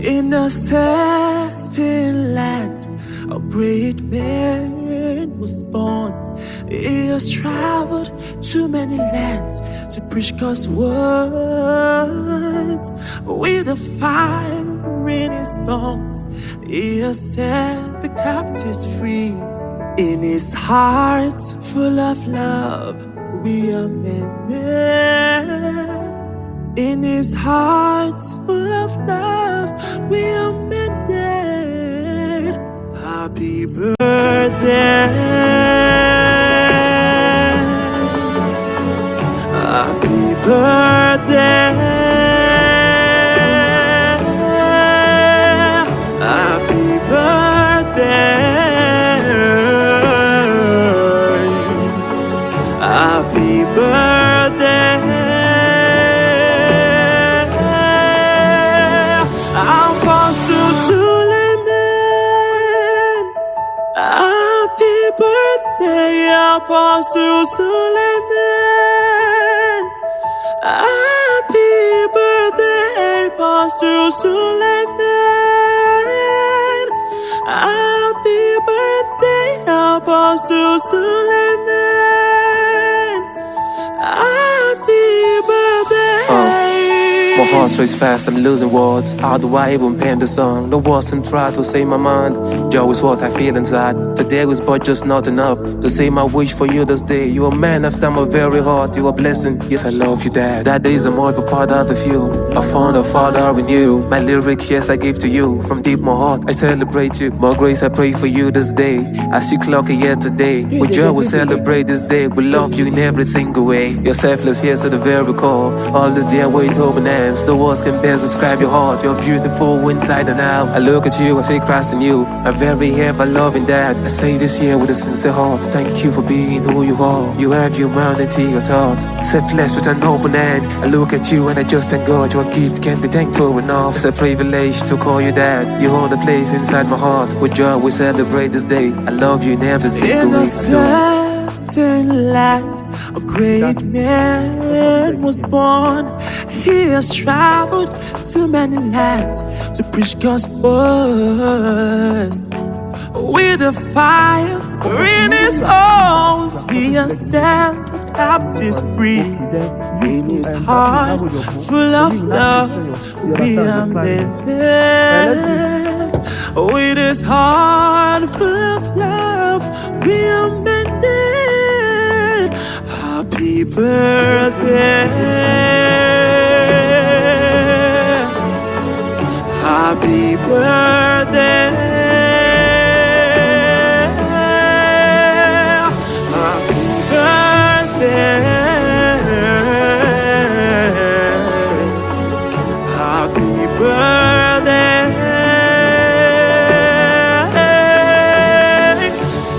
In a certain land, a great man was born. He has traveled to many lands to preach God's words. With a fire in his bones, he has set the captives free. In his heart full of love, we are mended. In his heart full of love, we are mended. Happy birthday. Happy birthday. Happy birthday. Happy birthday. Apostle Suleiman, happy birthday, Apostle Suleiman. Happy birthday, Apostle Suleiman. Happy birthday, Apostle Suleiman. Happy birthday. My heart races fast, I'm losing words. How do I even pen the song? No words can try to say my mind. Joy is what I feel inside. Today was but just not enough to say my wish for you this day. You are a man after my very heart. You are a blessing. Yes, I love you, Dad. That day is a more of a part of you. I found a father in you. My lyrics, yes, I give to you. From deep my heart, I celebrate you. More grace, I pray for you this day. As you clock a year today. With joy, we celebrate this day. We love you in every single way. You're selfless, yes, to the very core. All this day I wait open arms. No words can best describe your heart. You're beautiful inside and out. I look at you, I see Christ in you. My very ever-loving Dad. I say this here with a sincere heart. Thank you for being who you are. You have humanity at heart. Selfless with an open hand. I look at you and I just thank God. Your gift can't be thankful enough. It's a privilege to call you Dad. You hold a place inside my heart. With joy we celebrate this day. I love you in every single way. In a certain land, a great man was born. He has traveled to many lands to preach God's words. With a fire in his bones, he has set the captives free. In his heart full of love, we are mended. With his heart full of love, we are mended. Happy birthday. Happy birthday. Happy birthday. Happy birthday.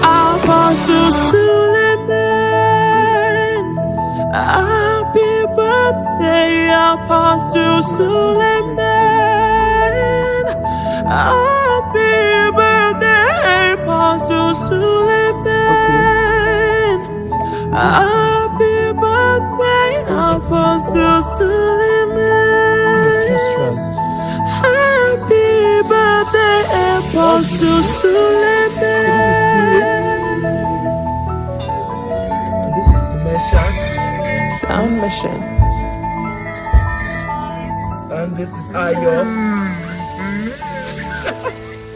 Apostle Suleiman. Happy birthday, Apostle Suleiman. Happy birthday, Apostle Suleiman. Happy birthday, Apostle Suleiman. Happy birthday, Apostle Suleiman. This is Meshach. Sound machine. And this is Ayo.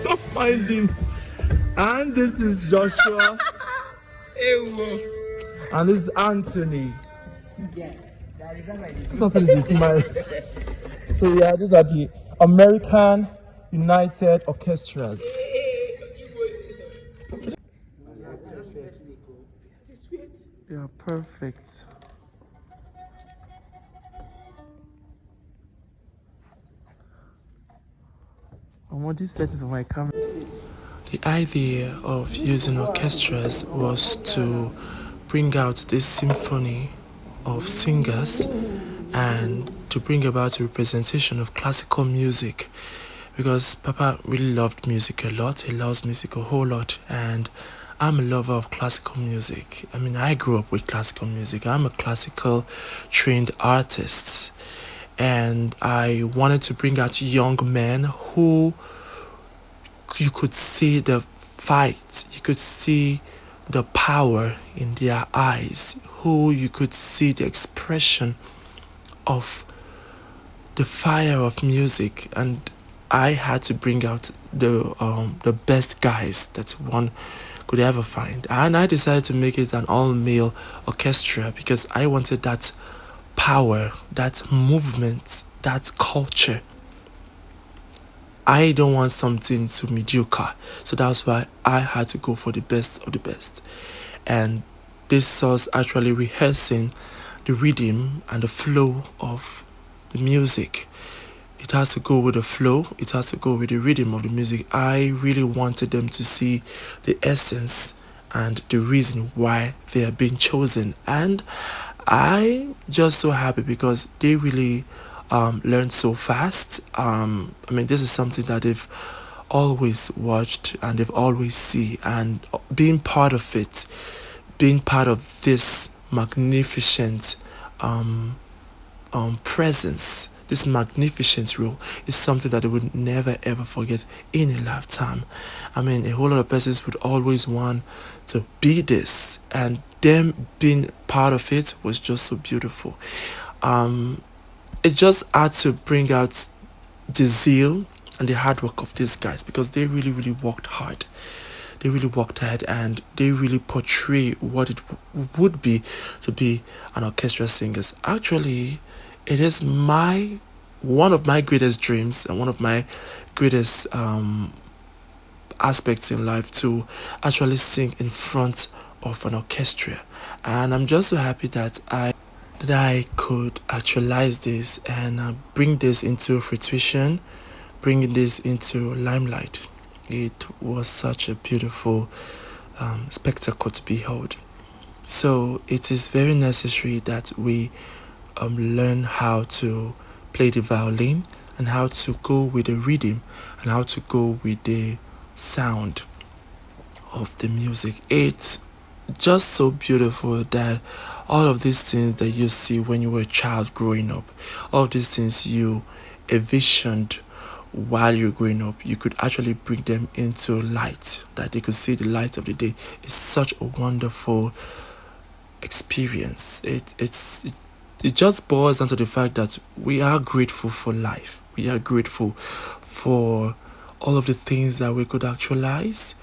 Don't mind him. And this is Joshua. And this is Anthony. This Anthony is smile. So yeah, these are the American United Orchestras. You are perfect. This set is my camera. The idea of using orchestras was to bring out this symphony of singers and to bring about a representation of classical music, because Papa really loved music a lot. He loves music a whole lot, and I'm a lover of classical music. I mean, I grew up with classical music. I'm a classical trained artist, and I wanted to bring out young men who you could see the fight, you could see the power in their eyes, who you could see the expression of the fire of music. And I had to bring out the best guys that one could ever find, and I decided to make it an all-male orchestra because I wanted that power, that movement, that culture. I don't want something too mediocre, so that's why I had to go for the best of the best. And this was actually rehearsing the rhythm and the flow of the music. It has to go with the flow, it has to go with the rhythm of the music. I really wanted them to see the essence and the reason why they are being chosen. And I'm just so happy because they really learned so fast. I mean, this is something that they've always watched and they've always see, and being part of it, being part of this magnificent presence, this magnificent role is something that they would never ever forget in a lifetime. I mean, a whole lot of persons would always want to be this, and them being part of it was just so beautiful. It just had to bring out the zeal and the hard work of these guys because they really, really worked hard. They really worked hard and they really portray what it would be to be an orchestra singer. Actually, it is one of my greatest dreams and one of my greatest aspects in life to actually sing in front of an orchestra. And I'm just so happy that I could actualize this and bring this into fruition, bring this into limelight. It was such a beautiful spectacle to behold. So it is very necessary that we learn how to play the violin and how to go with the rhythm and how to go with the sound of the music. It's just so beautiful that all of these things that you see when you were a child growing up, all of these things you envisioned while you're growing up, you could actually bring them into light, that they could see the light of the day. It's such a wonderful experience. It just boils down to the fact that we are grateful for life. We are grateful for all of the things that we could actualize.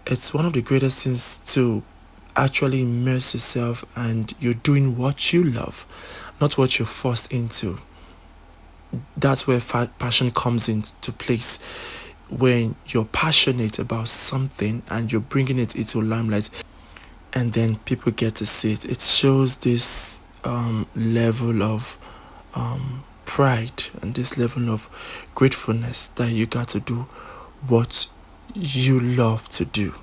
It's one of the greatest things to actually immerse yourself and you're doing what you love, not what you're forced into. That's where passion comes into place. When you're passionate about something and you're bringing it into limelight and then people get to see it, it shows this level of pride and this level of gratefulness that you got to do what you love to do.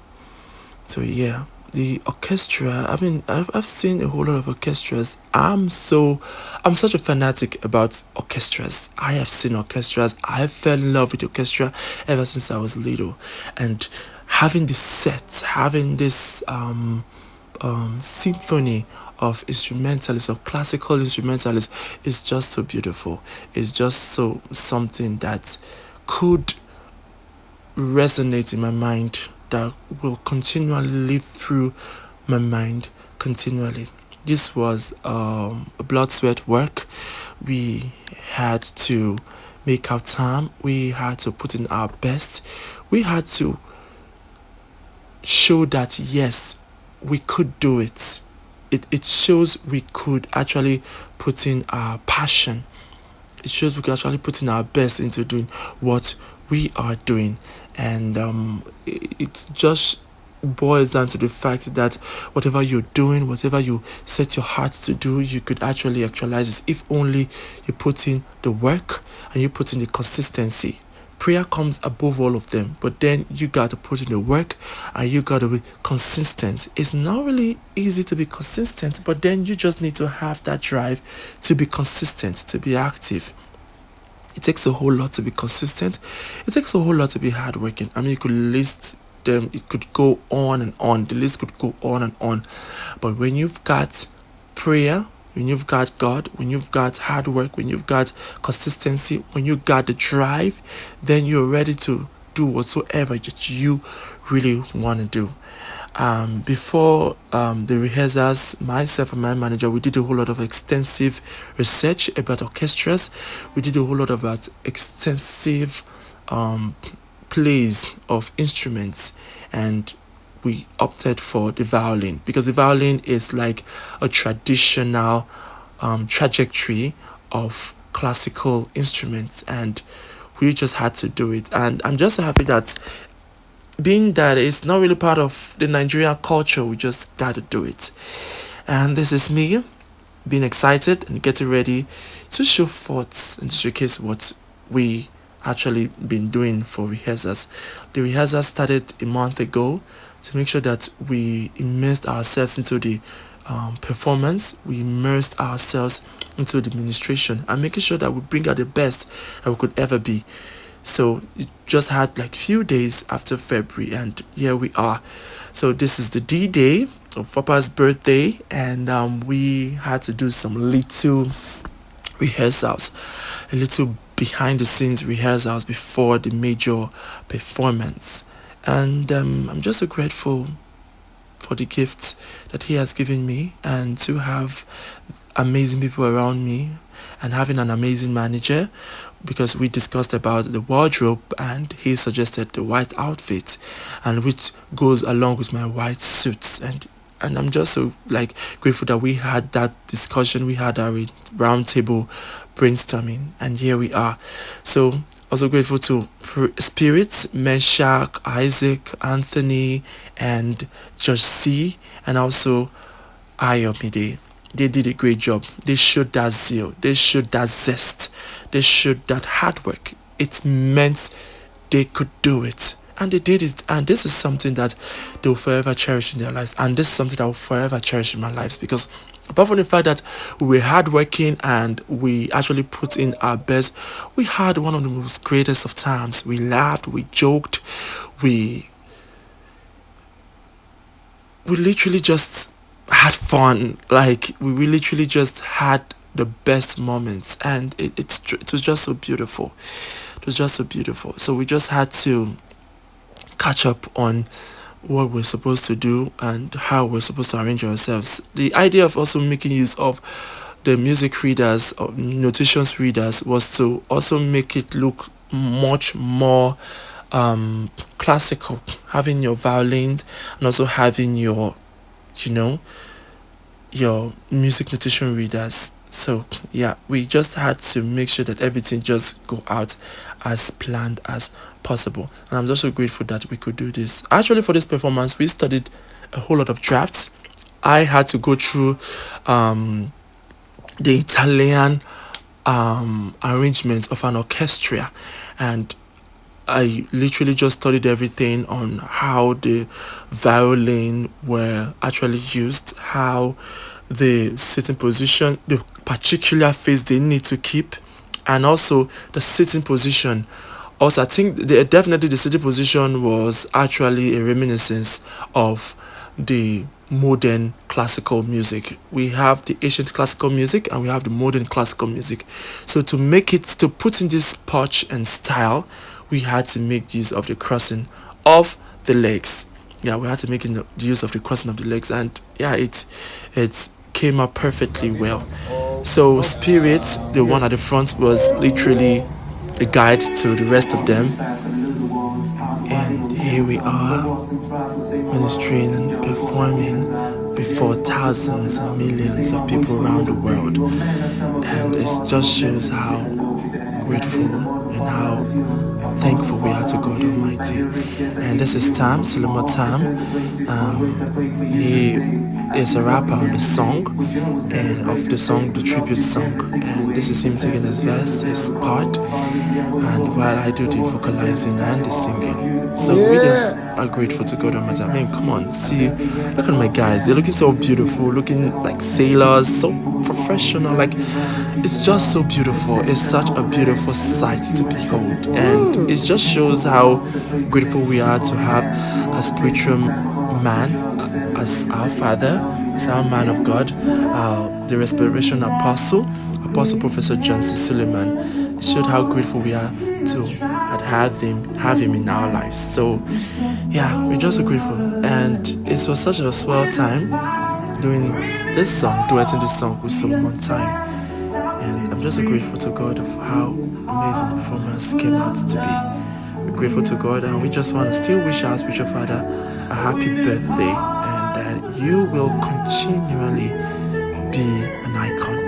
So yeah, the orchestra, I mean, I've seen a whole lot of orchestras. I'm such a fanatic about orchestras. I have seen orchestras. I fell in love with orchestra ever since I was little, and having this set, having this symphony of instrumentalists, of classical instrumentalists, is just so beautiful. It's just so something that could resonate in my mind, that will continually live through my mind continually. This was a blood sweat work. We had to make our time. We had to put in our best. We had to show that yes, we could do it. It shows we could actually put in our passion. It shows we could actually put in our best into doing what we are doing. And it just boils down to the fact that whatever you're doing, whatever you set your heart to do, you could actually actualize it if only you put in the work and you put in the consistency. Prayer comes above all of them, but then you got to put in the work and you got to be consistent. It's not really easy to be consistent, but then you just need to have that drive to be consistent, to be active. It takes a whole lot to be consistent. It takes a whole lot to be hardworking. I mean, you could list them, it could go on and on. The list could go on and on. But when you've got prayer, when you've got God, when you've got hard work, when you've got consistency, when you got the drive, then you're ready to do whatsoever that you really want to do. Before the rehearsals, myself and my manager, we did a whole lot of extensive research about orchestras. We did a whole lot about extensive plays of instruments, and we opted for the violin because the violin is like a traditional trajectory of classical instruments, and we just had to do it. And I'm just happy that being that it's not really part of the Nigerian culture, we just got to do it. And this is me being excited and getting ready to show forth and showcase what we actually been doing for rehearsals. The rehearsals started a month ago to make sure that we immersed ourselves into the performance, we immersed ourselves into the administration, and making sure that we bring out the best that we could ever be. So it just had like few days after February, and here we are. So this is the D-Day of Papa's birthday, and we had to do some little rehearsals, a little behind the scenes rehearsals before the major performance. And I'm just so grateful for the gifts that he has given me, and to have amazing people around me, and having an amazing manager, because we discussed about the wardrobe and he suggested the white outfit, and which goes along with my white suits. And I'm just so like grateful that we had that discussion, we had our round table brainstorming, and here we are. So also grateful to Spirit, Meshach, Isaac, Anthony, and Judge C, and also Ayomide. They did a great job. They showed that zeal. They showed that zest. They showed that hard work. It meant they could do it. And they did it. And this is something that they will forever cherish in their lives. And this is something that I will forever cherish in my lives. Because apart from the fact that we were hardworking and we actually put in our best, we had one of the most greatest of times. We laughed, we joked, we literally just had fun. Like, we literally just had the best moments, and it was just so beautiful. It was just so beautiful. So we just had to catch up on what we're supposed to do and how we're supposed to arrange ourselves. The idea of also making use of the music readers or notations readers was to also make it look much more classical, having your violins and also having your your music notation readers. So yeah, we just had to make sure that everything just go out as planned as possible, and I'm just so grateful that we could do this. Actually, for this performance, we studied a whole lot of drafts. I had to go through the Italian arrangements of an orchestra, and I literally just studied everything on how the violin were actually used, how the sitting position, the particular phase they need to keep, and also the sitting position. Also, I think definitely the sitting position was actually a reminiscence of the modern classical music. We have the ancient classical music and we have the modern classical music. So to put in this punch and style, we had to make use of the crossing of the legs. Yeah, we had to make the use of the crossing of the legs, and yeah, it came out perfectly well. So Spirit, the one at the front, was literally a guide to the rest of them. And here we are, ministering and performing before thousands and millions of people around the world. And it just shows how grateful and how thankful we are to God Almighty. And this is Tam, Solomon Tam. He is a rapper on the song, and of the song, the tribute song. And this is him taking his verse, his part, and while I do the vocalizing and the singing. So we just are grateful to God Almighty. I mean, come on, see, look at my guys. They're looking so beautiful, looking like sailors, so professional. Like, it's just so beautiful. It's such a beautiful sight to behold, and it just shows how grateful we are to have a spiritual man as our father, as our man of God, the respiration apostle, Apostle Professor John C. Suleiman. It showed how grateful we are to have him in our lives. So yeah, we're just so grateful, and it was such a swell time doing this song, duetting this song with Solomon Time. And I'm just so grateful to God of how amazing the performance came out to be. We're grateful to God, and we just want to still wish our spiritual father a happy birthday, and that you will continually be an icon.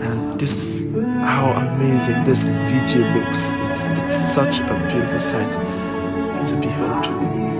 And this is how amazing this VJ looks. It's such a beautiful sight to behold.